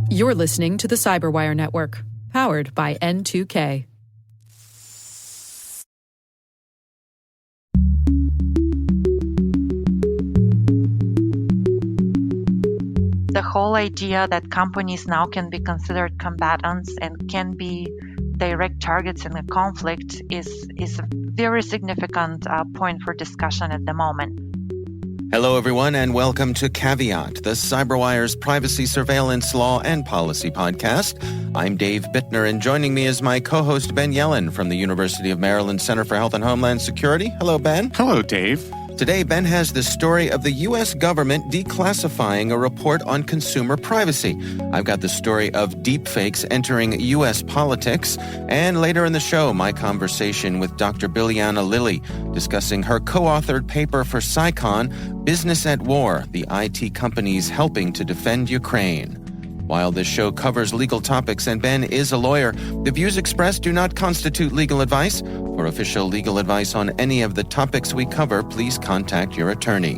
You're listening to the Cyberwire Network, powered by N2K. The whole idea that companies now can be considered combatants and can be direct targets in a conflict is a very significant point for discussion at the moment. Hello, everyone, and welcome to Caveat, the CyberWire's privacy surveillance law and policy podcast. I'm Dave Bittner, and joining me is my co-host Ben Yellen from the University of Maryland Center for Health and Homeland Security. Hello, Ben. Hello, Dave. Today, Ben has the story of the U.S. government declassifying a report on consumer privacy. I've got the story of deepfakes entering U.S. politics. And later in the show, my conversation with Dr. Bilyana Lilly, discussing her co-authored paper for CyCon, Business at War, the IT companies helping to defend Ukraine. While this show covers legal topics and Ben is a lawyer, the views expressed do not constitute legal advice. For official legal advice on any of the topics we cover, please contact your attorney.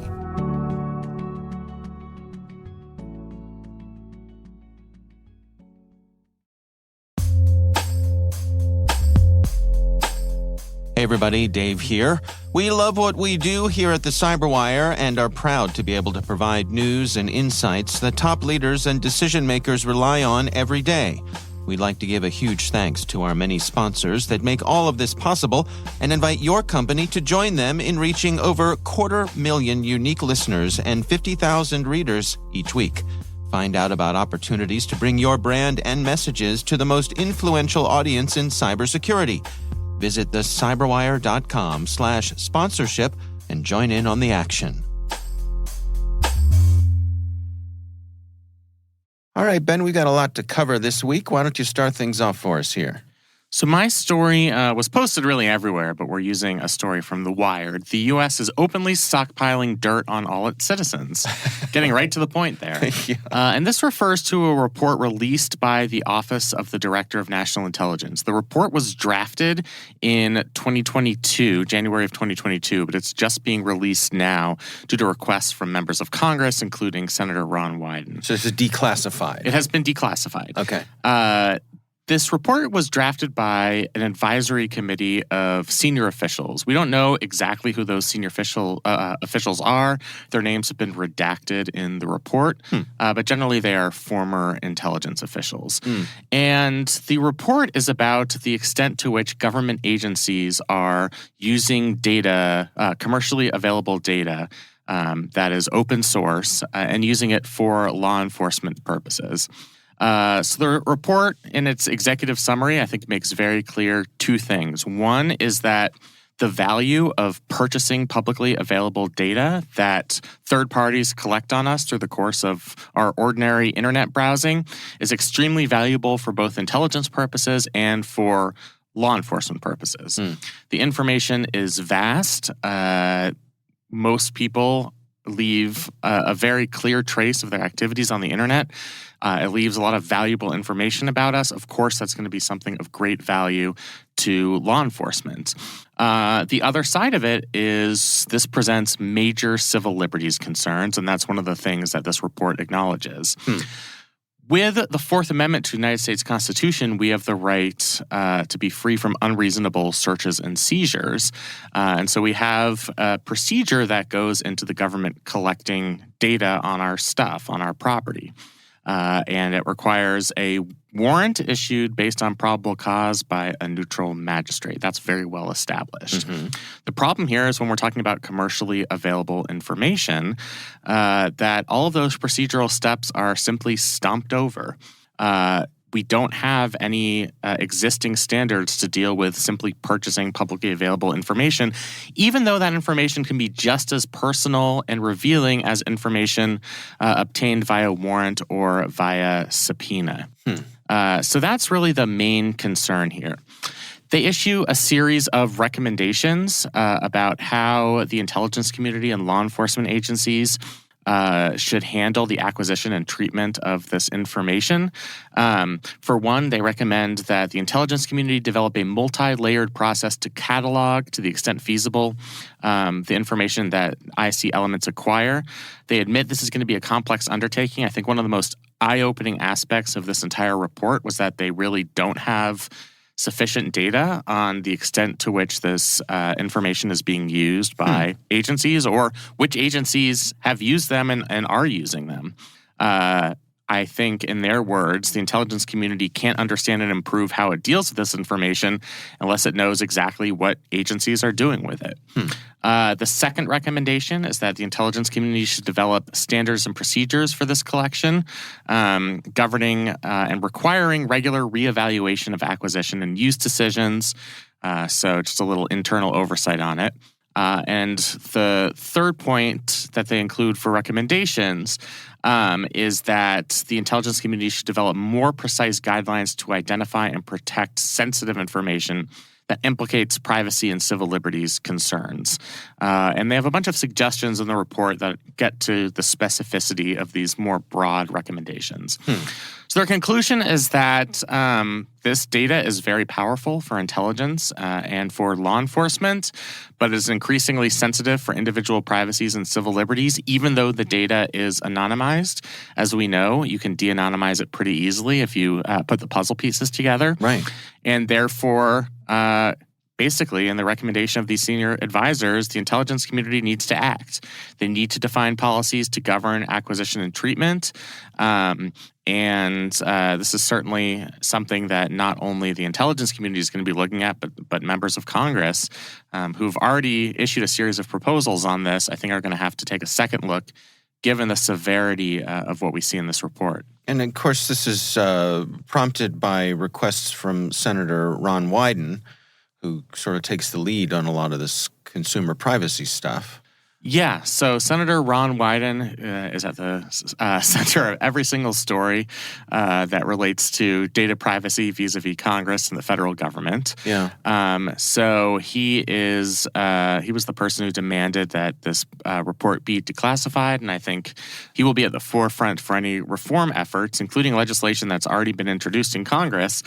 Hey everybody, Dave here. We love what we do here at the Cyberwire and are proud to be able to provide news and insights that top leaders and decision makers rely on every day. We'd like to give a huge thanks to our many sponsors that make all of this possible and invite your company to join them in reaching over 250,000 unique listeners and 50,000 readers each week. Find out about opportunities to bring your brand and messages to the most influential audience in cybersecurity. Visit thecyberwire.com/sponsorship and join in on the action. All right, Ben, we got a lot to cover this week. Why don't you start things off for us here? So my story was posted really everywhere, but we're using a story from The Wired. The U.S. is openly stockpiling dirt on all its citizens. Getting right to the point there. Yeah. And this refers to a report released by the Office of the Director of National Intelligence. The report was drafted in 2022, January of 2022, but it's just being released now due to requests from members of Congress, including Senator Ron Wyden. So this is declassified. It has been declassified. Okay. This report was drafted by an advisory committee of senior officials. We don't know exactly who those senior officials are. Their names have been redacted in the report, but generally they are former intelligence officials. And the report is about the extent to which government agencies are using data, commercially available data, that is open source, and using it for law enforcement purposes. So the report in its executive summary, I think, makes very clear two things. One is that the value of purchasing publicly available data that third parties collect on us through the course of our ordinary internet browsing is extremely valuable for both intelligence purposes and for law enforcement purposes. The information is vast. Most people leave a very clear trace of their activities on the internet. It leaves a lot of valuable information about us. Of course, that's going to be something of great value to law enforcement. The other side of it is this presents major civil liberties concerns, and that's one of the things that this report acknowledges. With the Fourth Amendment to the United States Constitution, we have the right to be free from unreasonable searches and seizures. And so we have a procedure that goes into the government collecting data on our stuff, on our property. And it requires a warrant issued based on probable cause by a neutral magistrate. That's very well established. The problem here is when we're talking about commercially available information, that all of those procedural steps are simply stomped over. We don't have any existing standards to deal with simply purchasing publicly available information, even though that information can be just as personal and revealing as information obtained via warrant or via subpoena. So that's really the main concern here. They issue a series of recommendations about how the intelligence community and law enforcement agencies should handle the acquisition and treatment of this information. For one, they recommend that the intelligence community develop a multi-layered process to catalog, to the extent feasible, the information that IC elements acquire. They admit this is going to be a complex undertaking. I think one of the most eye-opening aspects of this entire report was that they really don't have sufficient data on the extent to which this information is being used by agencies, or which agencies have used them and are using them. I think, in their words, the intelligence community can't understand and improve how it deals with this information unless it knows exactly what agencies are doing with it. The second recommendation is that the intelligence community should develop standards and procedures for this collection, governing and requiring regular reevaluation of acquisition and use decisions. So just a little internal oversight on it. And the third point that they include for recommendations is that the intelligence community should develop more precise guidelines to identify and protect sensitive information that implicates privacy and civil liberties concerns. And they have a bunch of suggestions in the report that get to the specificity of these more broad recommendations. So their conclusion is that this data is very powerful for intelligence and for law enforcement, but is increasingly sensitive for individual privacies and civil liberties, even though the data is anonymized. As we know, you can de-anonymize it pretty easily if you put the puzzle pieces together. Right. And therefore, basically, in the recommendation of these senior advisors, the intelligence community needs to act. They need to define policies to govern acquisition and treatment. And this is certainly something that not only the intelligence community is going to be looking at, but members of Congress who've already issued a series of proposals on this, I think are going to have to take a second look, given the severity of what we see in this report. And of course, this is prompted by requests from Senator Ron Wyden, who sort of takes the lead on a lot of this consumer privacy stuff. Yeah, so Senator Ron Wyden is at the center of every single story that relates to data privacy vis-a-vis Congress and the federal government. Yeah. So he was the person who demanded that this report be declassified, and I think he will be at the forefront for any reform efforts, including legislation that's already been introduced in Congress,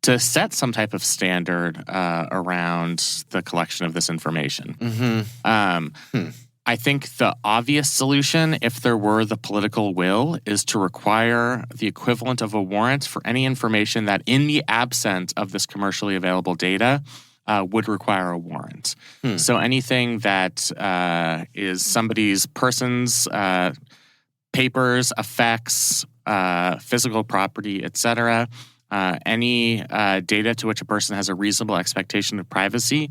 to set some type of standard around the collection of this information. I think the obvious solution, if there were the political will, is to require the equivalent of a warrant for any information that, in the absence of this commercially available data, would require a warrant. So anything that is somebody's person's papers, effects, physical property, etc., any data to which a person has a reasonable expectation of privacy,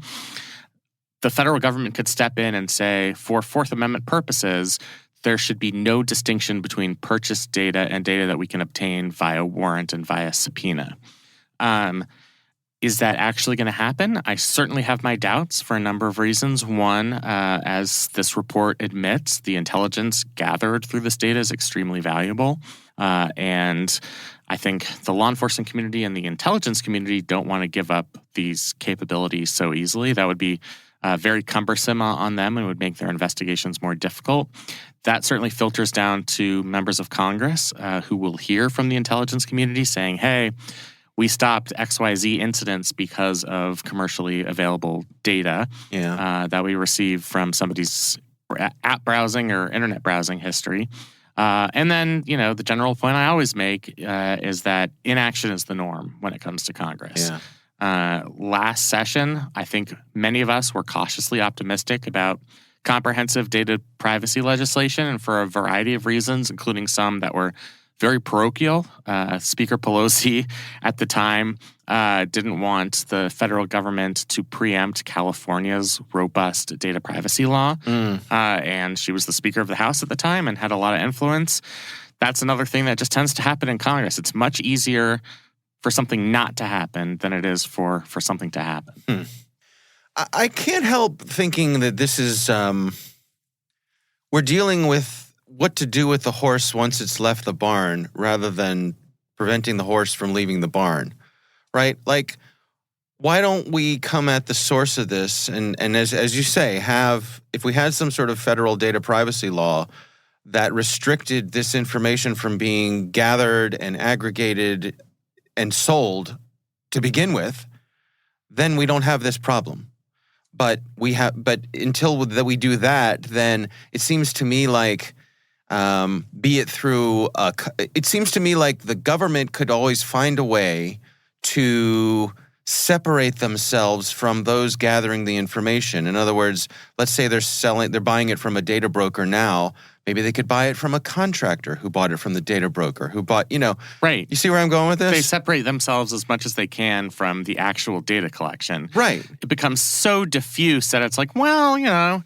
the federal government could step in and say, for Fourth Amendment purposes, there should be no distinction between purchased data and data that we can obtain via warrant and via subpoena. Is that actually going to happen? I certainly have my doubts for a number of reasons. One, as this report admits, the intelligence gathered through this data is extremely valuable. And I think the law enforcement community and the intelligence community don't want to give up these capabilities so easily. That would be very cumbersome on them and would make their investigations more difficult. That certainly filters down to members of Congress who will hear from the intelligence community saying, hey, we stopped XYZ incidents because of commercially available data that we received from somebody's app browsing or internet browsing history. And then, the general point I always make is that inaction is the norm when it comes to Congress. Last session, I think many of us were cautiously optimistic about comprehensive data privacy legislation, and for a variety of reasons, including some that were very parochial. Speaker Pelosi at the time didn't want the federal government to preempt California's robust data privacy law. And she was the Speaker of the House at the time and had a lot of influence. That's another thing that just tends to happen in Congress. It's much easier for something not to happen than it is for something to happen. I can't help thinking that this is, we're dealing with what to do with the horse once it's left the barn rather than preventing the horse from leaving the barn, right? Like, why don't we come at the source of this and as you say, if we had some sort of federal data privacy law that restricted this information from being gathered and aggregated and sold to begin with, then we don't have this problem. But until we do that, then it seems to me like, it seems to me like the government could always find a way to separate themselves from those gathering the information. In other words, let's say they're buying it from a data broker now. Maybe they could buy it from a contractor who bought it from the data broker who bought, Right. You see where I'm going with this? They separate themselves as much as they can from the actual data collection. Right. It becomes so diffuse that it's like, well,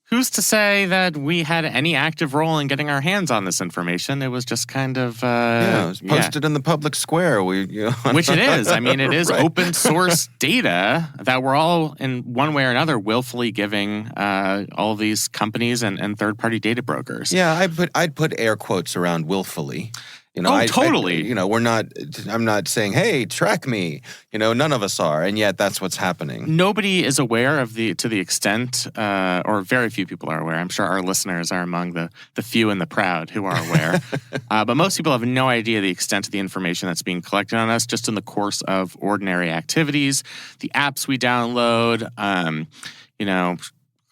who's to say that we had any active role in getting our hands on this information? It was just kind of it was posted in the public square. Which it is. I mean, it is Right. open source data that we're all, in one way or another, willfully giving all these companies and third-party data brokers. Yeah, I'd put air quotes around willfully. Totally. I'm not saying, hey, track me. None of us are, and yet that's what's happening. Nobody is aware to the extent, or very few people are aware. I'm sure our listeners are among the few and the proud who are aware. But most people have no idea the extent of the information that's being collected on us just in the course of ordinary activities, the apps we download,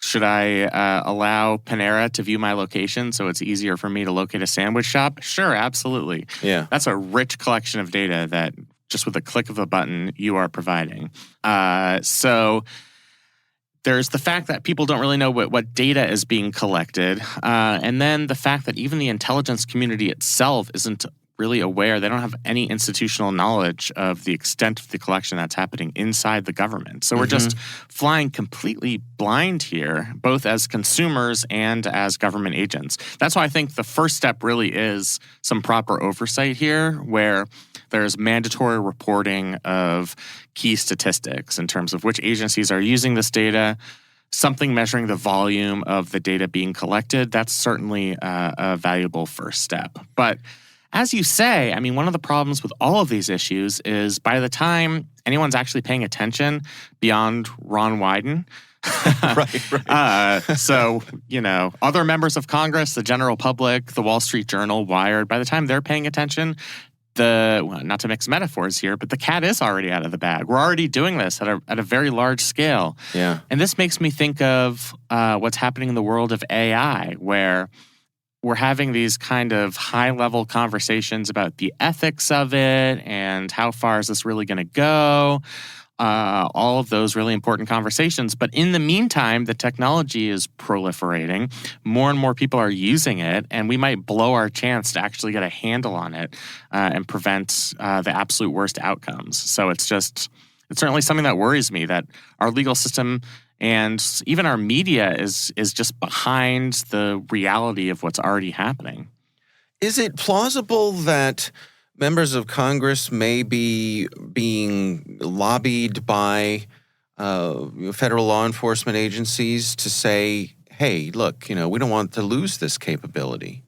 should I allow Panera to view my location so it's easier for me to locate a sandwich shop? Sure, absolutely. Yeah. That's a rich collection of data that just with a click of a button you are providing. So there's the fact that people don't really know what data is being collected. And then the fact that even the intelligence community itself isn't really aware. They don't have any institutional knowledge of the extent of the collection that's happening inside the government. So we're just flying completely blind here, both as consumers and as government agents. That's why I think the first step really is some proper oversight here, where there's mandatory reporting of key statistics in terms of which agencies are using this data, something measuring the volume of the data being collected. That's certainly a valuable first step. But as you say, I mean, one of the problems with all of these issues is by the time anyone's actually paying attention beyond Ron Wyden, Right. So, other members of Congress, the general public, the Wall Street Journal, Wired, by the time they're paying attention, not to mix metaphors here, but the cat is already out of the bag. We're already doing this at a very large scale. Yeah. And this makes me think of what's happening in the world of AI, where we're having these kind of high-level conversations about the ethics of it and how far is this really going to go, all of those really important conversations. But in the meantime, the technology is proliferating. More and more people are using it, and we might blow our chance to actually get a handle on it and prevent the absolute worst outcomes. So it's certainly something that worries me, that our legal system and even our media is just behind the reality of what's already happening. Is it plausible that members of Congress may be being lobbied by federal law enforcement agencies to say, hey, look, we don't want to lose this capability?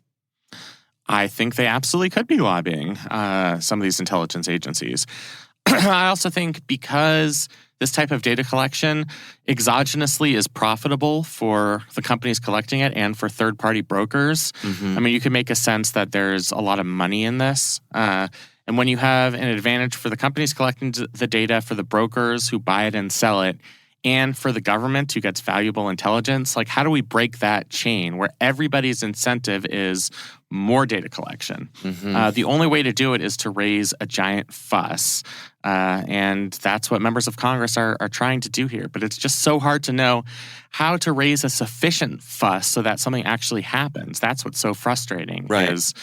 I think they absolutely could be lobbying some of these intelligence agencies. I also think because this type of data collection exogenously is profitable for the companies collecting it and for third-party brokers. I mean, you can make a sense that there's a lot of money in this. And when you have an advantage for the companies collecting the data, for the brokers who buy it and sell it, and for the government who gets valuable intelligence, like how do we break that chain where everybody's incentive is more data collection? The only way to do it is to raise a giant fuss. And that's what members of Congress are trying to do here. But it's just so hard to know how to raise a sufficient fuss so that something actually happens. That's what's so frustrating. Right. Is,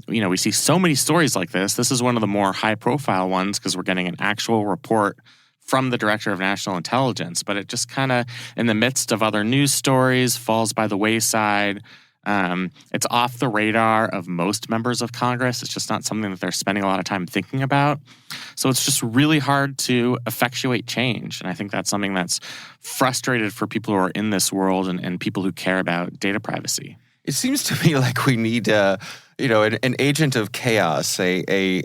we see so many stories like this. This is one of the more high-profile ones because we're getting an actual report from the Director of National Intelligence. But it just kind of, in the midst of other news stories, falls by the wayside. It's off the radar of most members of Congress. It's just not something that they're spending a lot of time thinking about. So it's just really hard to effectuate change. And I think that's something that's frustrated for people who are in this world and people who care about data privacy. It seems to me like we need, an agent of chaos, a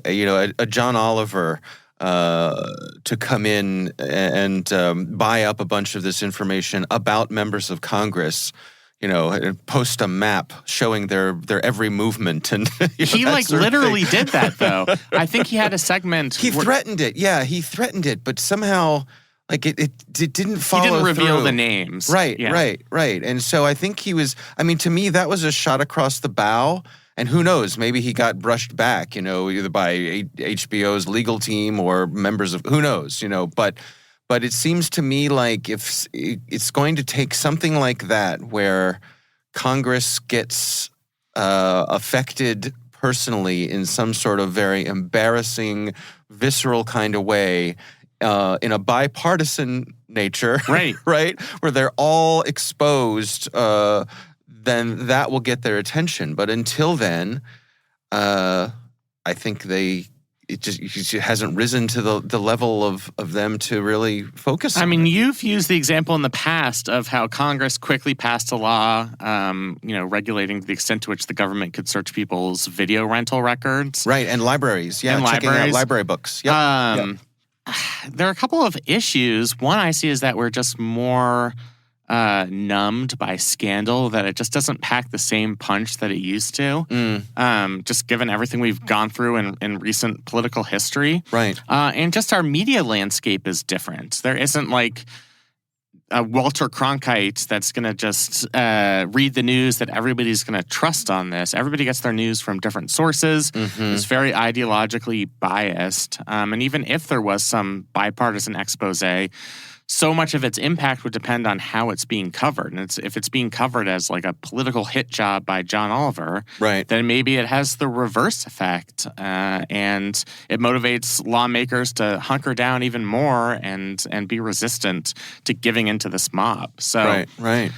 John Oliver to come in and buy up a bunch of this information about members of Congress. post a map showing their every movement. And he literally did that, though. I think he had a segment. He threatened it. Yeah, he threatened it, but somehow it didn't follow through. He didn't reveal the names. Right. And so I think he was, to me, that was a shot across the bow. And who knows, maybe he got brushed back, either by HBO's legal team or members of, who knows, But it seems to me like if it's going to take something like that where Congress gets affected personally in some sort of very embarrassing, visceral kind of way, in a bipartisan nature, right, where they're all exposed, then that will get their attention. But until then, I think it just hasn't risen to the level of them to really focus on it. You've used the example in the past of how Congress quickly passed a law, regulating the extent to which the government could search people's video rental records. Right, and libraries. Yeah, checking out library books. Yep. There are a couple of issues. One I see is that we're just more numbed by scandal, that it just doesn't pack the same punch that it used to. Just given everything we've gone through in recent political history. Right. And just our media landscape is different. There isn't like a Walter Cronkite that's going to just read the news that everybody's going to trust on this. Everybody gets their news from different sources. It's very ideologically biased. And even if there was some bipartisan expose, so much of its impact would depend on how it's being covered. And if it's being covered as like a political hit job by John Oliver, right, then maybe it has the reverse effect, and it motivates lawmakers to hunker down even more and be resistant to giving into this mob. So right.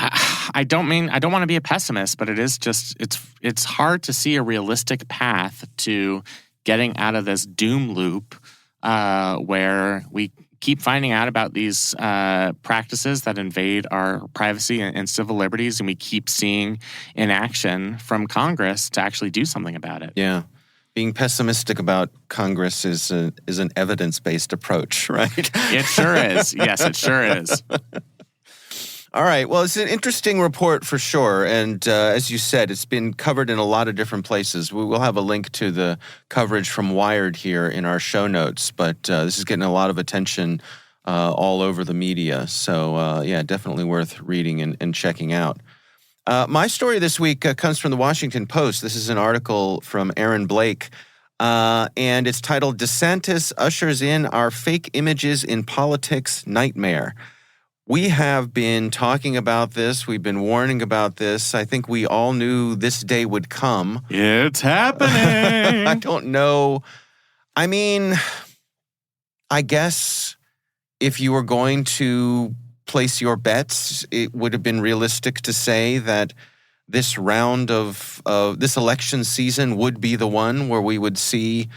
I don't want to be a pessimist, but it is just it's hard to see a realistic path to getting out of this doom loop where we keep finding out about these practices that invade our privacy and civil liberties, and we keep seeing inaction from Congress to actually do something about it. Yeah. Being pessimistic about Congress is an evidence-based approach, right? It sure is. Yes, it sure is. All right. Well, it's an interesting report for sure. And as you said, it's been covered in a lot of different places. We will have a link to the coverage from Wired here in our show notes. But this is getting a lot of attention all over the media. So, definitely worth reading and checking out. My story this week comes from the Washington Post. This is an article from Aaron Blake. And it's titled, "DeSantis Ushers in Our Fake Images in Politics Nightmare." We have been talking about this. We've been warning about this. I think we all knew this day would come. It's happening. I don't know. I guess if you were going to place your bets, it would have been realistic to say that this round of this election season would be the one where we would see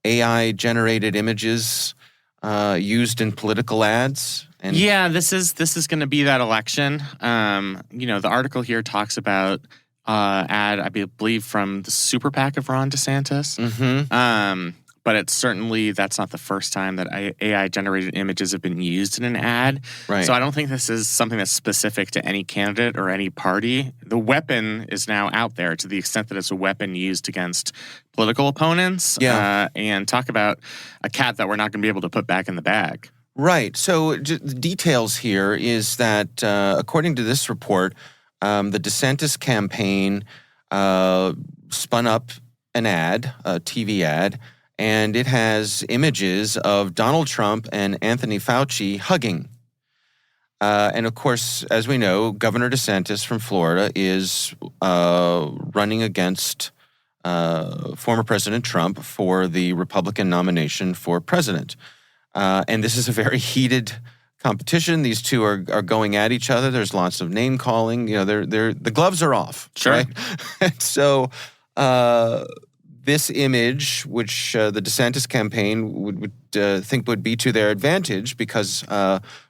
AI-generated images used in political ads. And this is going to be that election. The article here talks about ad, I believe, from the super PAC of Ron DeSantis. But that's not the first time that AI-generated images have been used in an ad. Right. So I don't think this is something that's specific to any candidate or any party. The weapon is now out there to the extent that it's a weapon used against political opponents. And talk about a cat that we're not going to be able to put back in the bag. Right. So the details here is that according to this report, the DeSantis campaign spun up an ad, a TV ad, and it has images of Donald Trump and Anthony Fauci hugging. And of course, as we know, Governor DeSantis from Florida is running against former President Trump for the Republican nomination for president. And this is a very heated competition. These two are going at each other. There's lots of name calling. The gloves are off. Sure. Right? And so this image, which the DeSantis campaign would think would be to their advantage, because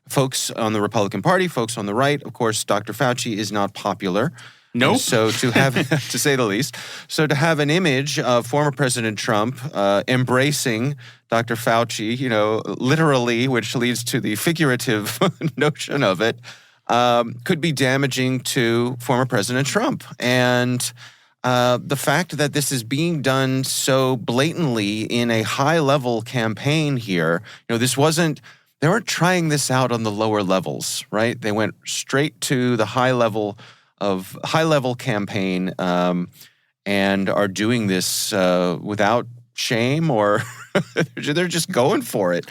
folks on the Republican Party, folks on the right, of course, Dr. Fauci is not popular. Nope. And so to have, to say the least, so to have an image of former President Trump embracing Dr. Fauci, literally, which leads to the figurative notion of it, could be damaging to former President Trump. And the fact that this is being done so blatantly in a high-level campaign here, they weren't trying this out on the lower levels, right? They went straight to the high-level campaign and are doing this without shame, or they're just going for it.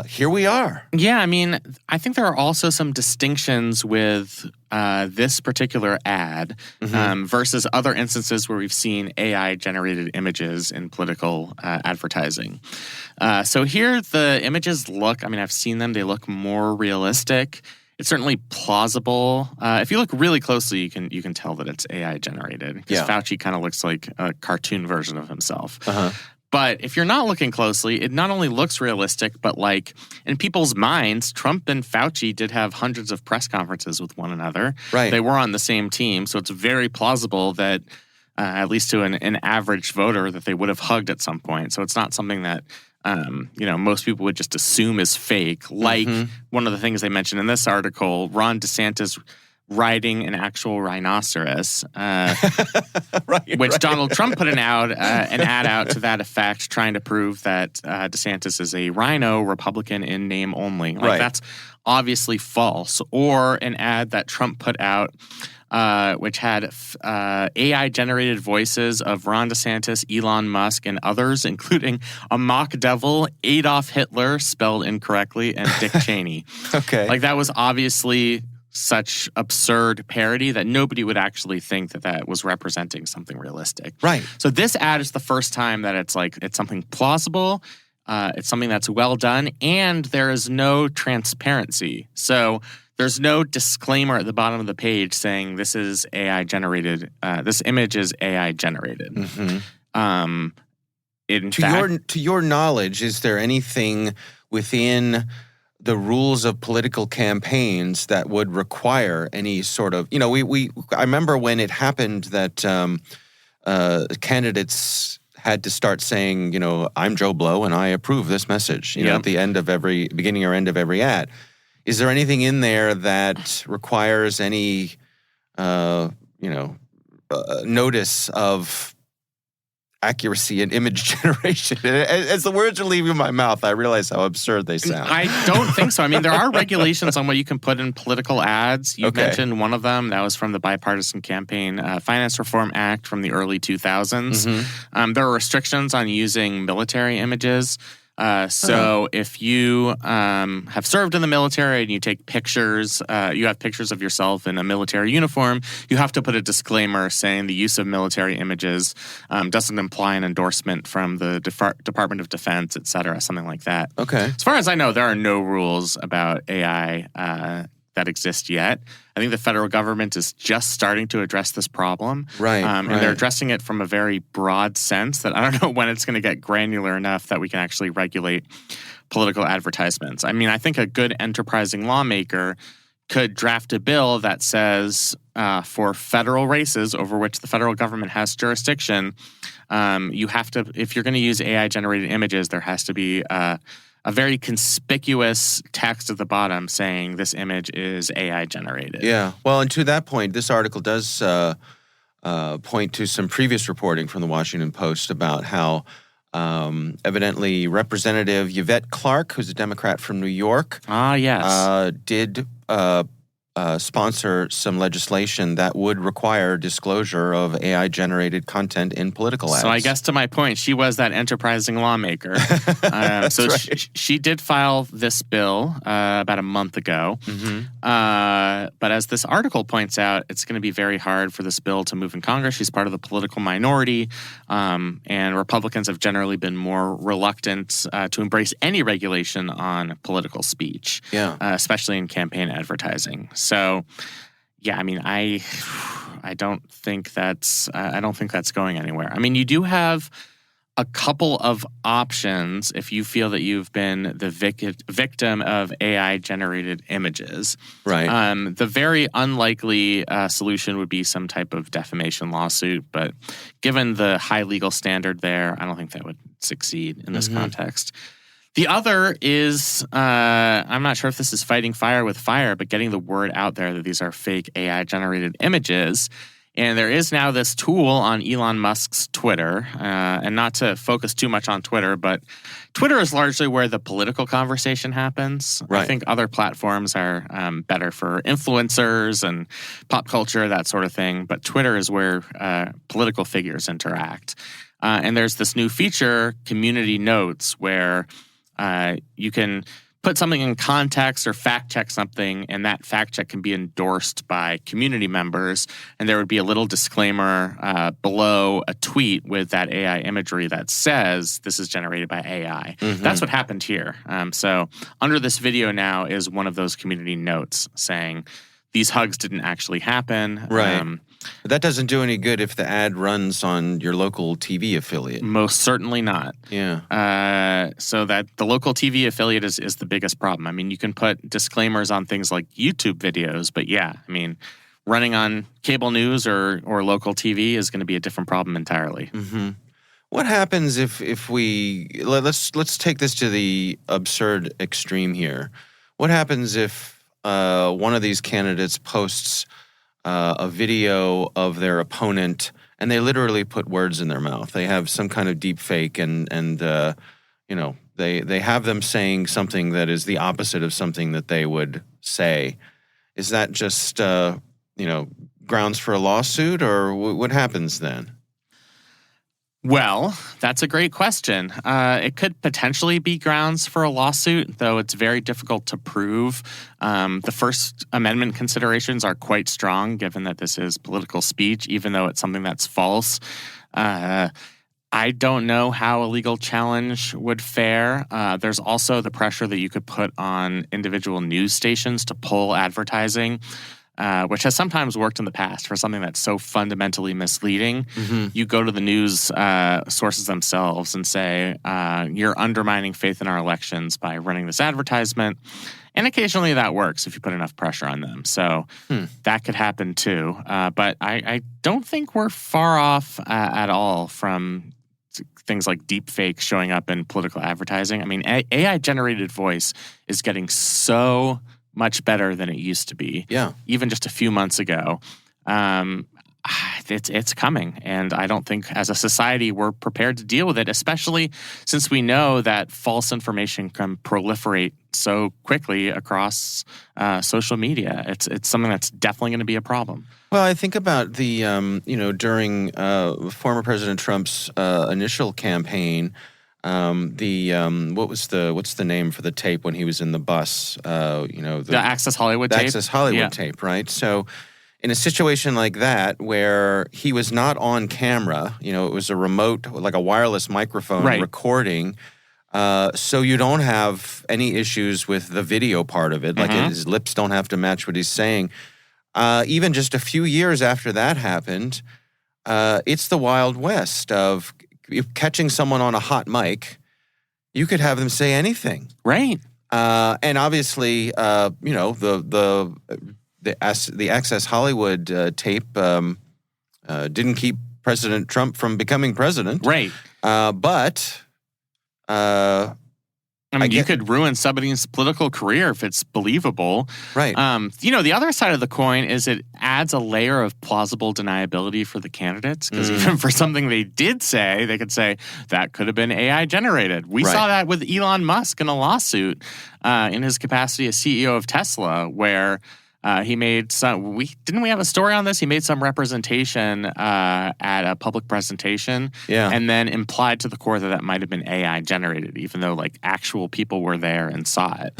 Here we are. Yeah, I mean, I think there are also some distinctions with this particular ad versus other instances where we've seen AI-generated images in political advertising. So here the images look, I mean, I've seen them, they look more realistic. It's certainly plausible. If you look really closely, you can tell that it's AI-generated, because Fauci kind of looks like a cartoon version of himself. But if you're not looking closely, it not only looks realistic, but like in people's minds, Trump and Fauci did have hundreds of press conferences with one another. Right. They were on the same team, so it's very plausible that, at least to an average voter, that they would have hugged at some point. So it's not something that most people would just assume is fake. Like one of the things they mentioned in this article, Ron DeSantis riding an actual rhinoceros, which Donald Trump put an ad out to that effect, trying to prove that DeSantis is a rhino Republican in name only. That's obviously false. Or an ad that Trump put out, which had AI-generated voices of Ron DeSantis, Elon Musk, and others, including a mock devil, Adolf Hitler, spelled incorrectly, and Dick Cheney. Okay. That was obviously such absurd parody that nobody would actually think that was representing something realistic. Right. So this ad is the first time that it's something plausible, it's something that's well done, and there is no transparency. So there's no disclaimer at the bottom of the page saying this is AI generated. This image is AI generated. To your knowledge, is there anything within the rules of political campaigns that would require any sort of, I remember when it happened that candidates had to start saying, I'm Joe Blow and I approve this message, at the end of beginning or end of every ad. Is there anything in there that requires any, notice of accuracy and image generation? As the words are leaving my mouth, I realize how absurd they sound. I don't think so. I mean, there are regulations on what you can put in political ads. You mentioned one of them. That was from the Bipartisan Campaign Finance Reform Act from the early 2000s. There are restrictions on using military images. So if you have served in the military and you take pictures, you have pictures of yourself in a military uniform, you have to put a disclaimer saying the use of military images doesn't imply an endorsement from the Department of Defense, et cetera, something like that. Okay. As far as I know, there are no rules about AI that exist yet. I think the federal government is just starting to address this problem. Right. And they're addressing it from a very broad sense that I don't know when it's going to get granular enough that we can actually regulate political advertisements. I mean, I think a good enterprising lawmaker could draft a bill that says for federal races over which the federal government has jurisdiction, you have to, if you're going to use AI-generated images, there has to be a very conspicuous text at the bottom saying this image is AI generated. Yeah. Well, and to that point, this article does point to some previous reporting from the Washington Post about how evidently Representative Yvette Clarke, who's a Democrat from New York, did sponsor some legislation that would require disclosure of AI-generated content in political ads. So I guess to my point, she was that enterprising lawmaker. She did file this bill about a month ago. But as this article points out, it's going to be very hard for this bill to move in Congress. She's part of the political minority, and Republicans have generally been more reluctant to embrace any regulation on political speech, especially in campaign advertising. So, yeah, I mean, I don't think that's going anywhere. I mean, you do have a couple of options if you feel that you've been the victim of AI-generated images. Right. The very unlikely solution would be some type of defamation lawsuit, but given the high legal standard there, I don't think that would succeed in this context. The other is, I'm not sure if this is fighting fire with fire, but getting the word out there that these are fake AI-generated images. And there is now this tool on Elon Musk's Twitter, and not to focus too much on Twitter, but Twitter is largely where the political conversation happens. Right. I think other platforms are better for influencers and pop culture, that sort of thing. But Twitter is where political figures interact. And there's this new feature, Community Notes, where you can put something in context or fact check something, and that fact check can be endorsed by community members. And there would be a little disclaimer below a tweet with that AI imagery that says this is generated by AI. Mm-hmm. That's what happened here. So under this video now is one of those community notes saying these hugs didn't actually happen. Right. But that doesn't do any good if the ad runs on your local TV affiliate. Most certainly not. Yeah. So that the local TV affiliate is the biggest problem. I mean, you can put disclaimers on things like YouTube videos, but yeah, I mean, running on cable news or local TV is going to be a different problem entirely. Mm-hmm. What happens if we let's take this to the absurd extreme here? What happens if one of these candidates posts a video of their opponent, and they literally put words in their mouth? They have some kind of deepfake, and you know, they have them saying something that is the opposite of something that they would say. Is that just you know, grounds for a lawsuit, or what happens then? Well, that's a great question. It could potentially be grounds for a lawsuit, though it's very difficult to prove. The First Amendment considerations are quite strong, given that this is political speech, even though it's something that's false. I don't know how a legal challenge would fare. There's also the pressure that you could put on individual news stations to pull advertising, which has sometimes worked in the past for something that's so fundamentally misleading. Mm-hmm. You go to the news sources themselves and say, you're undermining faith in our elections by running this advertisement. And occasionally that works if you put enough pressure on them. So that could happen too. But I don't think we're far off at all from things like deepfake showing up in political advertising. I mean, AI-generated voice is getting so much better than it used to be. Yeah. Even just a few months ago. It's coming, and I don't think as a society we're prepared to deal with it, especially since we know that false information can proliferate so quickly across social media. It's something that's definitely going to be a problem. Well, I think about the you know, during former President Trump's initial campaign. What's the name for the tape when he was in the bus? You know, the Access Hollywood tape. Access Hollywood tape, right? So, in a situation like that where he was not on camera, you know, it was a remote, like a wireless microphone recording. So you don't have any issues with the video part of it. Like his lips don't have to match what he's saying. Even just a few years after that happened, it's the Wild West of catching someone on a hot mic. You could have them say anything, right? And obviously, you know, the Access Hollywood tape didn't keep President Trump from becoming president, right? But I mean, you could ruin somebody's political career if it's believable. Right. You know, the other side of the coin is it adds a layer of plausible deniability for the candidates. Because even for something they did say, they could say, that could have been AI generated. We saw that with Elon Musk in a lawsuit in his capacity as CEO of Tesla, where he made some. Didn't we have a story on this? He made some representation at a public presentation, and then implied to the court that might have been AI generated, even though like actual people were there and saw it.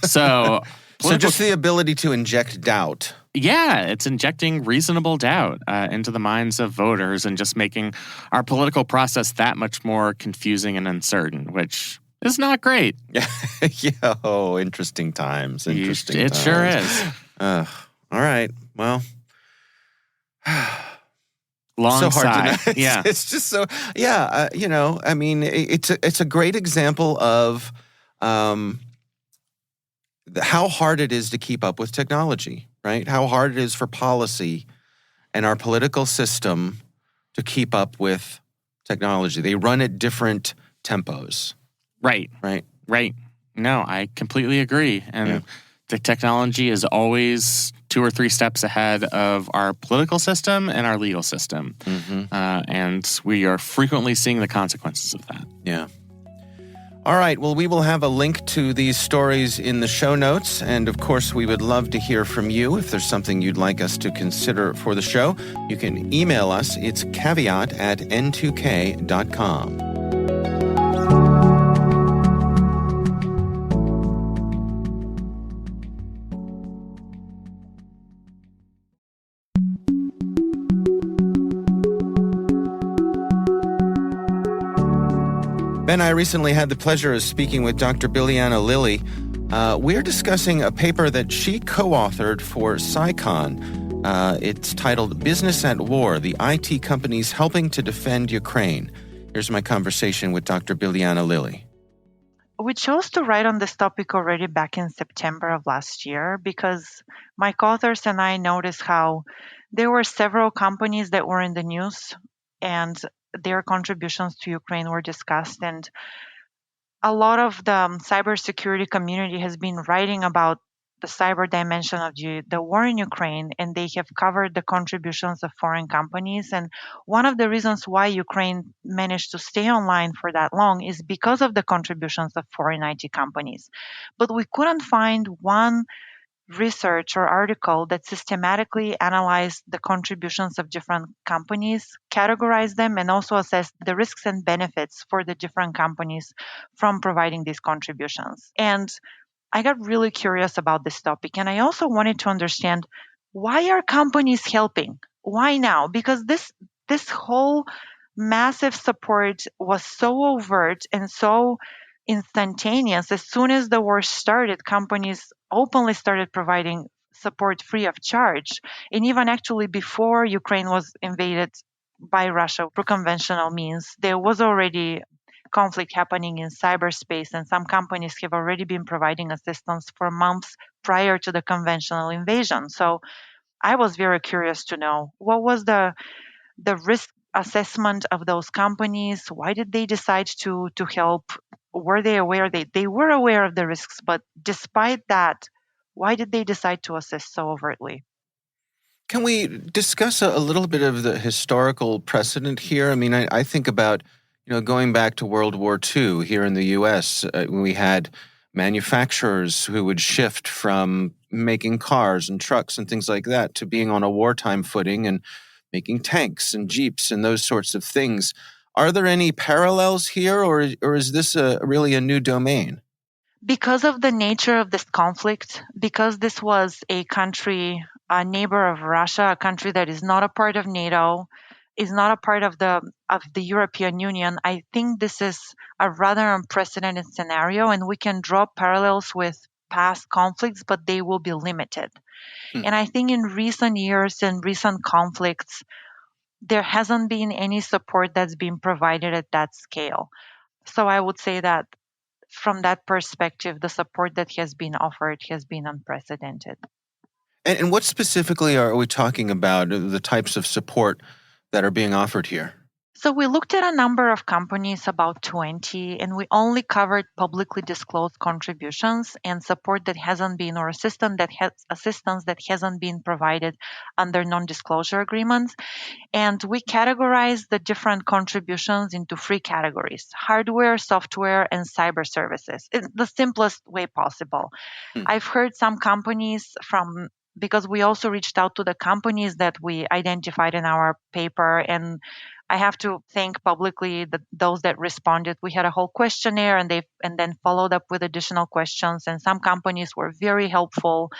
So just the ability to inject doubt. Yeah, it's injecting reasonable doubt into the minds of voters and just making our political process that much more confusing and uncertain, which is not great. Yeah. Oh, interesting times. It sure is. All right. Well, long so hard sigh. Yeah. It's just so. Yeah. You know. I mean, it's a great example of how hard it is to keep up with technology. Right. How hard it is for policy and our political system to keep up with technology. They run at different tempos. Right. Right. Right. No, I completely agree. And Yeah. the technology is always 2 or 3 steps ahead of our political system and our legal system. And we are frequently seeing the consequences of that. Yeah. All right. Well, we will have a link to these stories in the show notes. And of course, we would love to hear from you. If there's something you'd like us to consider for the show, you can email us. It's caveat@n2k.com. Ben, I recently had the pleasure of speaking with Dr. Bilyana Lilly. We're discussing a paper that she co-authored for CyCon. It's titled Business at War, the IT Companies Helping to Defend Ukraine. Here's my conversation with Dr. Bilyana Lilly. We chose to write on this topic already back in September of last year because my co-authors and I noticed how there were several companies that were in the news and their contributions to Ukraine were discussed. And a lot of the cybersecurity community has been writing about the cyber dimension of the war in Ukraine, and they have covered the contributions of foreign companies. And one of the reasons why Ukraine managed to stay online for that long is because of the contributions of foreign IT companies. But we couldn't find one research or article that systematically analyzed the contributions of different companies, categorized them, and also assessed the risks and benefits for the different companies from providing these contributions. And I got really curious about this topic, and I also wanted to understand, why are companies helping? Why now? Because this whole massive support was so overt and so instantaneous. As soon as the war started, companies openly started providing support free of charge. And even actually before Ukraine was invaded by Russia through conventional means, there was already conflict happening in cyberspace, and some companies have already been providing assistance for months prior to the conventional invasion. So I was very curious to know, what was the risk assessment of those companies? Why did they decide to help? Were they aware? They were aware of the risks, but despite that, why did they decide to assist so overtly? Can we discuss a little bit of the historical precedent here? I mean, I think about, going back to World War II here in the U.S., when we had manufacturers who would shift from making cars and trucks and things like that to being on a wartime footing and making tanks and jeeps and those sorts of things. Are there any parallels here, or is this really a new domain? Because of the nature of this conflict, because this was a country, a neighbor of Russia, a country that is not a part of NATO, is not a part of the European Union, I think this is a rather unprecedented scenario, and we can draw parallels with past conflicts, but they will be limited. And I think in recent years and recent conflicts, there hasn't been any support that's been provided at that scale. So I would say that from that perspective, the support that has been offered has been unprecedented. And what specifically are we talking about, the types of support that are being offered here? So we looked at a number of companies, about 20, and we only covered publicly disclosed contributions and support that hasn't been, or assistance that hasn't been provided under non-disclosure agreements. And we categorized the different contributions into 3 categories: hardware, software, and cyber services, in the simplest way possible. I've heard some companies because we also reached out to the companies that we identified in our paper, and I have to thank publicly those that responded. We had a whole questionnaire, and then followed up with additional questions, and some companies were very helpful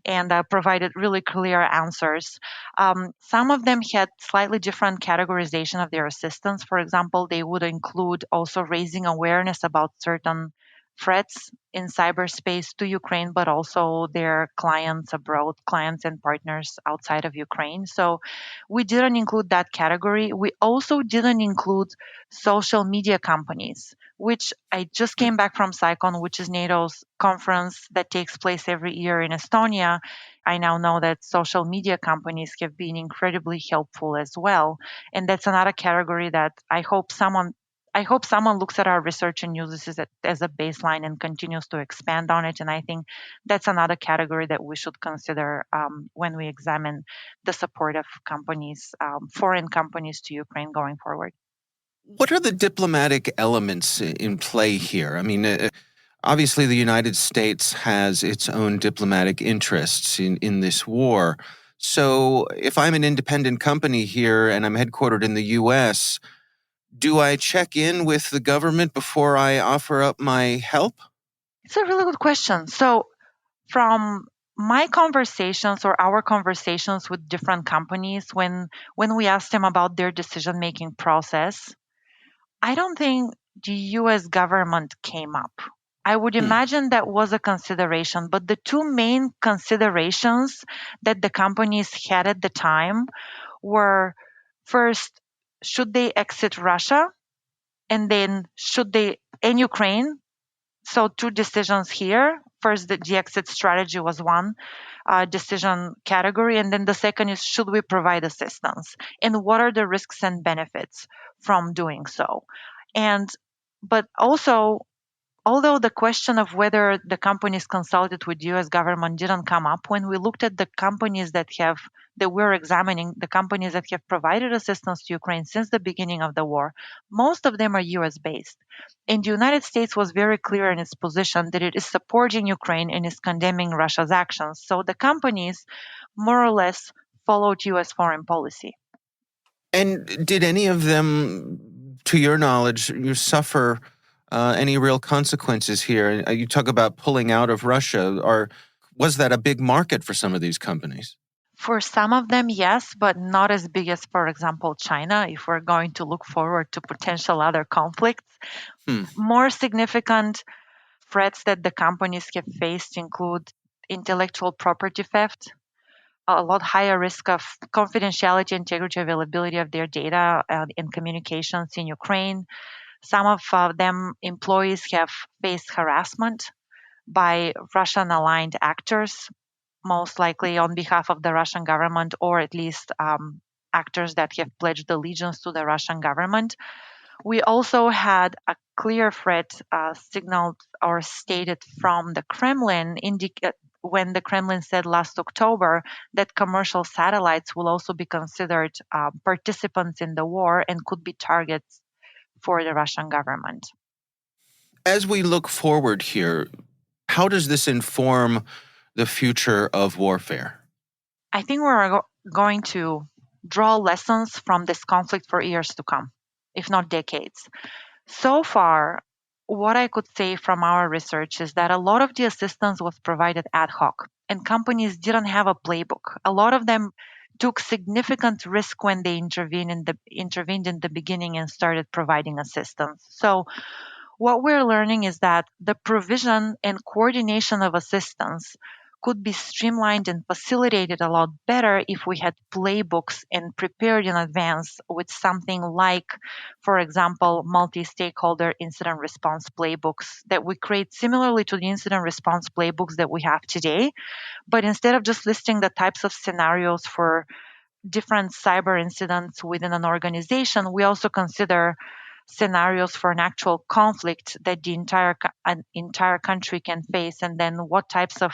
and provided really clear answers. Some of them had slightly different categorization of their assistance. For example, they would include also raising awareness about certain threats in cyberspace to Ukraine, but also their clients abroad, clients and partners outside of Ukraine. So we didn't include that category. We also didn't include social media companies, which I just came back from CyCon, which is NATO's conference that takes place every year in Estonia. I now know that social media companies have been incredibly helpful as well. And that's another category that I hope someone I hope someone looks at our research and uses it as a baseline and continues to expand on it. And I think that's another category that we should consider when we examine the support of companies, foreign companies to Ukraine going forward. What are the diplomatic elements in play here? I mean, obviously, the United States has its own diplomatic interests in this war. So if I'm an independent company here and I'm headquartered in the U.S., do I check in with the government before I offer up my help? It's a really good question. So, from my conversations or our conversations with different companies, when we asked them about their decision making process, I don't think the US government came up. I would Hmm. imagine that was a consideration, but the two main considerations that the companies had at the time were first, should they exit Russia? And then and Ukraine? So, two decisions here. First, the exit strategy was one decision category. And then the second is, should we provide assistance? And what are the risks and benefits from doing so? And but also, although the question of whether the companies consulted with US government didn't come up, when we looked at the companies that we're examining, the companies that have provided assistance to Ukraine since the beginning of the war, most of them are US based. And the United States was very clear in its position that it is supporting Ukraine and is condemning Russia's actions. So the companies more or less followed US foreign policy. And did any of them, to your knowledge, you suffer any real consequences here? You talk about pulling out of Russia. Or was that a big market for some of these companies? For some of them, yes, but not as big as, for example, China, if we're going to look forward to potential other conflicts. Hmm. More significant threats that the companies have faced include intellectual property theft, a lot higher risk of confidentiality, integrity, availability of their data and communications in Ukraine. Some of them employees have faced harassment by Russian aligned actors, most likely on behalf of the Russian government, or at least actors that have pledged allegiance to the Russian government. We also had a clear threat signaled or stated from the Kremlin when the Kremlin said last October that commercial satellites will also be considered participants in the war and could be targets for the Russian government. As we look forward here, how does this inform the future of warfare? I think going to draw lessons from this conflict for years to come, if not decades. So far, what I could say from our research is that a lot of the assistance was provided ad hoc, and companies didn't have a playbook. A lot of them took significant risk when they intervened in the beginning and started providing assistance. So what we're learning is that the provision and coordination of assistance could be streamlined and facilitated a lot better if we had playbooks and prepared in advance with something like, for example, multi stakeholder incident response playbooks that we create similarly to the incident response playbooks that we have today. But instead of just listing the types of scenarios for different cyber incidents within an organization, we also consider scenarios for an actual conflict that an entire country can face, and then what types of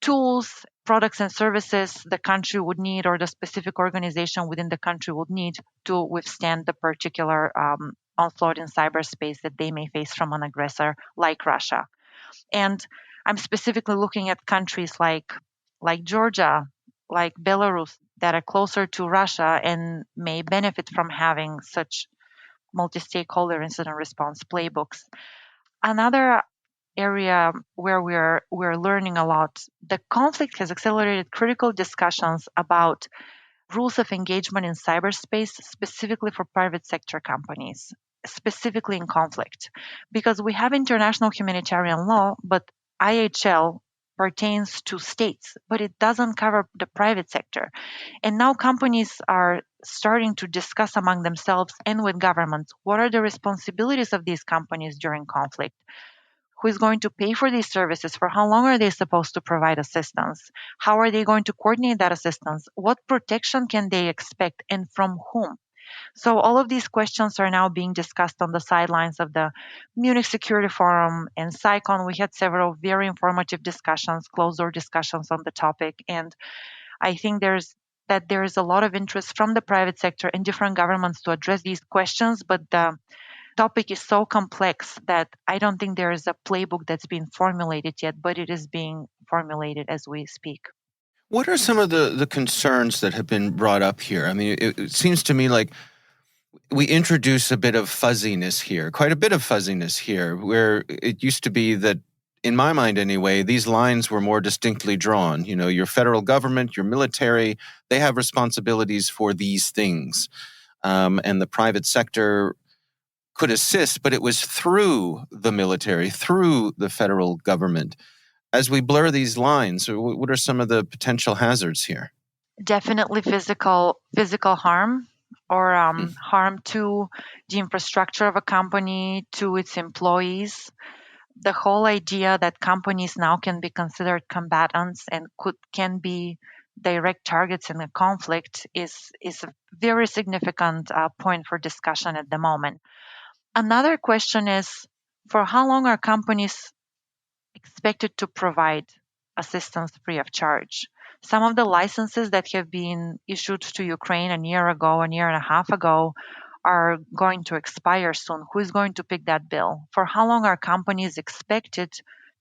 tools, products, and services the country would need, or the specific organization within the country would need to withstand the particular onslaught in cyberspace that they may face from an aggressor like Russia. And I'm specifically looking at countries like Georgia, like Belarus, that are closer to Russia and may benefit from having such multi-stakeholder incident response playbooks. Another area where we're learning a lot, the conflict has accelerated critical discussions about rules of engagement in cyberspace, specifically for private sector companies, specifically in conflict, because we have international humanitarian law, but IHL pertains to states, but it doesn't cover the private sector. And now companies are starting to discuss among themselves and with governments what are the responsibilities of these companies during conflict. Who is going to pay for these services? For how long are they supposed to provide assistance? How are they going to coordinate that assistance? What protection can they expect and from whom? So all of these questions are now being discussed on the sidelines of the Munich Security Forum and CyCon. We had several very informative discussions, closed-door discussions on the topic, and I think there is a lot of interest from the private sector and different governments to address these questions, but the topic is so complex that I don't think there is a playbook that's been formulated yet, but it is being formulated as we speak. What are some of the concerns that have been brought up here? I mean, it seems to me like we introduce a bit of fuzziness here, quite a bit of fuzziness here, where it used to be that, in my mind anyway, these lines were more distinctly drawn. You know, your federal government, your military, they have responsibilities for these things. And the private sector could assist, but it was through the military, through the federal government. As we blur these lines, what are some of the potential hazards here? Definitely physical harm or harm to the infrastructure of a company, to its employees. The whole idea that companies now can be considered combatants and can be direct targets in a conflict is a very significant point for discussion at the moment. Another question is, for how long are companies expected to provide assistance free of charge? Some of the licenses that have been issued to Ukraine a year and a half ago, are going to expire soon. Who is going to pick that bill? For how long are companies expected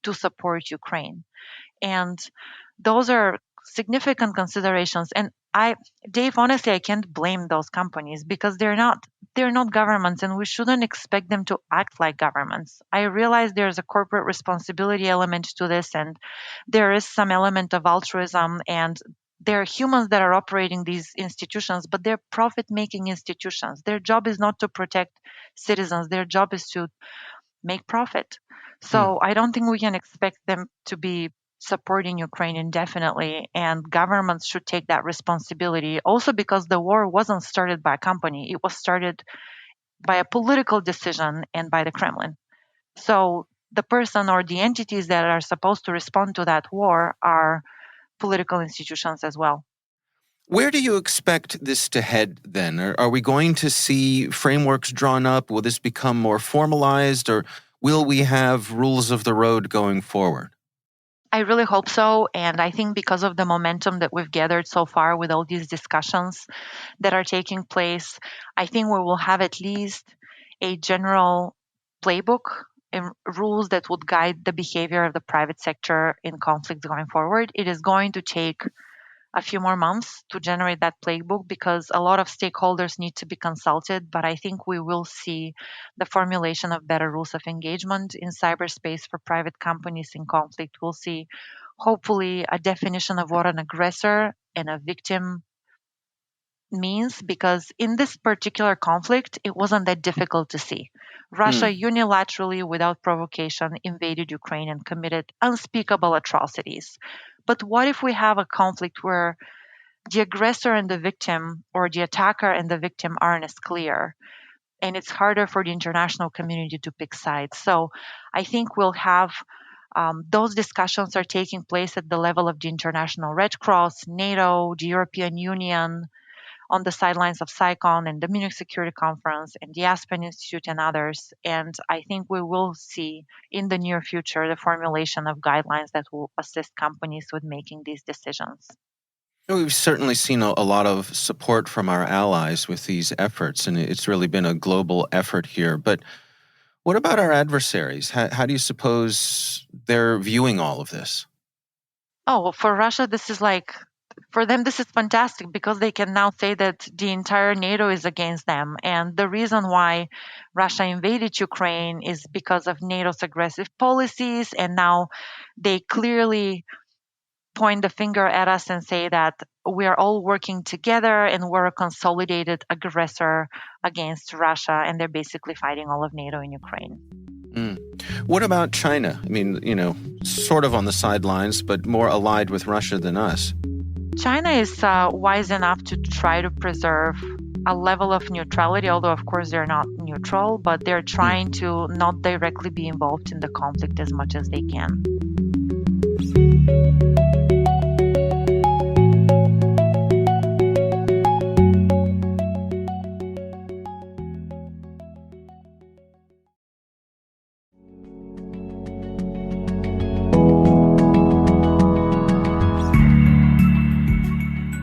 to support Ukraine? And those are significant considerations. And Dave, honestly, I can't blame those companies because they're not governments, and we shouldn't expect them to act like governments. I realize there's a corporate responsibility element to this, and there is some element of altruism, and there are humans that are operating these institutions, but they're profit-making institutions. Their job is not to protect citizens. Their job is to make profit. So I don't think we can expect them to be supporting Ukraine indefinitely, and governments should take that responsibility also, because the war wasn't started by a company. It was started by a political decision and by the Kremlin. So the person or the entities that are supposed to respond to that war are political institutions as well. Where do you expect this to head then? Are we going to see frameworks drawn up? Will this become more formalized, or will we have rules of the road going forward? I really hope so. And I think because of the momentum that we've gathered so far with all these discussions that are taking place, I think we will have at least a general playbook and rules that would guide the behavior of the private sector in conflicts going forward. It is going to take a few more months to generate that playbook because a lot of stakeholders need to be consulted, but I think we will see the formulation of better rules of engagement in cyberspace for private companies in conflict. We'll see, hopefully, a definition of what an aggressor and a victim means, because in this particular conflict, it wasn't that difficult to see. Russia unilaterally, without provocation, invaded Ukraine and committed unspeakable atrocities. But what if we have a conflict where the aggressor and the victim, or the attacker and the victim, aren't as clear, and it's harder for the international community to pick sides? So I think we'll have those discussions are taking place at the level of the International Red Cross, NATO, the European Union, on the sidelines of CyCon and the Munich Security Conference and the Aspen Institute and others. And I think we will see in the near future the formulation of guidelines that will assist companies with making these decisions. We've certainly seen a lot of support from our allies with these efforts, and it's really been a global effort here. But what about our adversaries? How do you suppose they're viewing all of this? Oh, well, for Russia, for them, this is fantastic because they can now say that the entire NATO is against them. And the reason why Russia invaded Ukraine is because of NATO's aggressive policies. And now they clearly point the finger at us and say that we are all working together and we're a consolidated aggressor against Russia. And they're basically fighting all of NATO in Ukraine. What about China? I mean, sort of on the sidelines, but more allied with Russia than us. China is wise enough to try to preserve a level of neutrality, although, of course, they're not neutral, but they're trying to not directly be involved in the conflict as much as they can.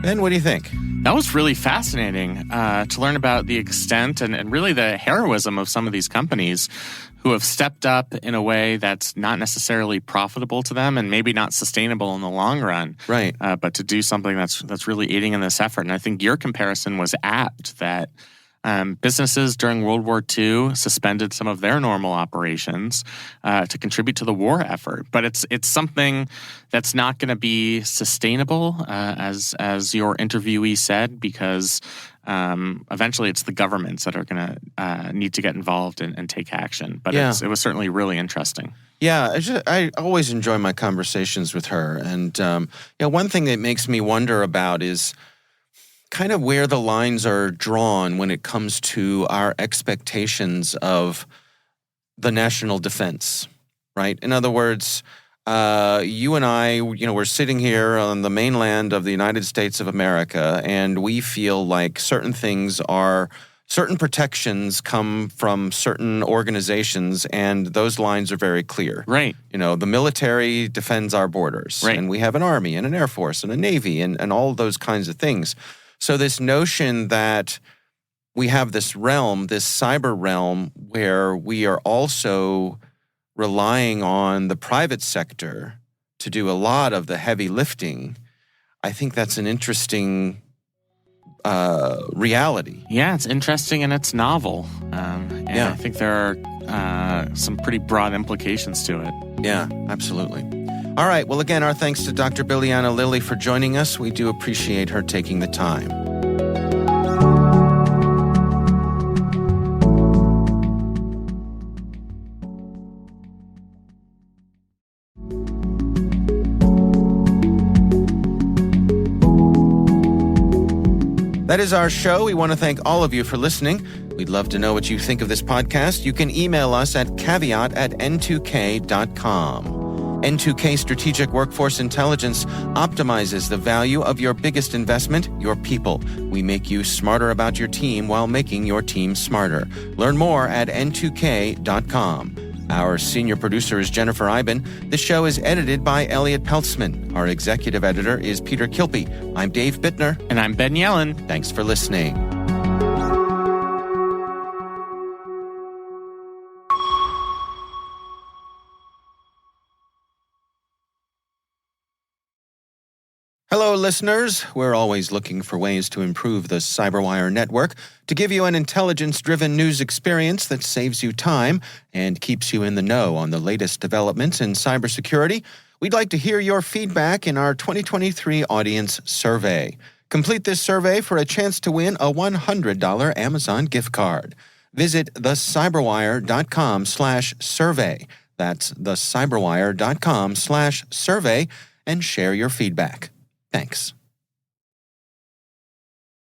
Ben, what do you think? That was really fascinating to learn about the extent and really the heroism of some of these companies who have stepped up in a way that's not necessarily profitable to them and maybe not sustainable in the long run. Right. But to do something that's really aiding in this effort. And I think your comparison was apt that businesses during World War II suspended some of their normal operations to contribute to the war effort. But it's something that's not going to be sustainable, as your interviewee said, because eventually it's the governments that are going to need to get involved and take action. But it was certainly really interesting. Yeah, I always enjoy my conversations with her. And one thing that makes me wonder about is kind of where the lines are drawn when it comes to our expectations of the national defense, right? In other words, you and I, we're sitting here on the mainland of the United States of America, and we feel like certain protections come from certain organizations, and those lines are very clear. Right. The military defends our borders, right, and we have an army and an air force and a navy and all those kinds of things. So this notion that we have this realm, this cyber realm, where we are also relying on the private sector to do a lot of the heavy lifting, I think that's an interesting reality. Yeah, it's interesting and it's novel. I think there are some pretty broad implications to it. Yeah, absolutely. All right. Well, again, our thanks to Dr. Bilyana Lilly for joining us. We do appreciate her taking the time. That is our show. We want to thank all of you for listening. We'd love to know what you think of this podcast. You can email us at caveat@n2k.com. N2K Strategic Workforce Intelligence optimizes the value of your biggest investment, your people. We make you smarter about your team while making your team smarter. Learn more at n2k.com. Our senior producer is Jennifer Eiben. The show is edited by Elliot Peltzman. Our executive editor is Peter Kilpie. I'm Dave Bittner. And I'm Ben Yellen. Thanks for listening. Hello, listeners. We're always looking for ways to improve the CyberWire network to give you an intelligence-driven news experience that saves you time and keeps you in the know on the latest developments in cybersecurity. We'd like to hear your feedback in our 2023 audience survey. Complete this survey for a chance to win a $100 Amazon gift card. Visit thecyberwire.com/survey. That's thecyberwire.com/survey and share your feedback. Thanks.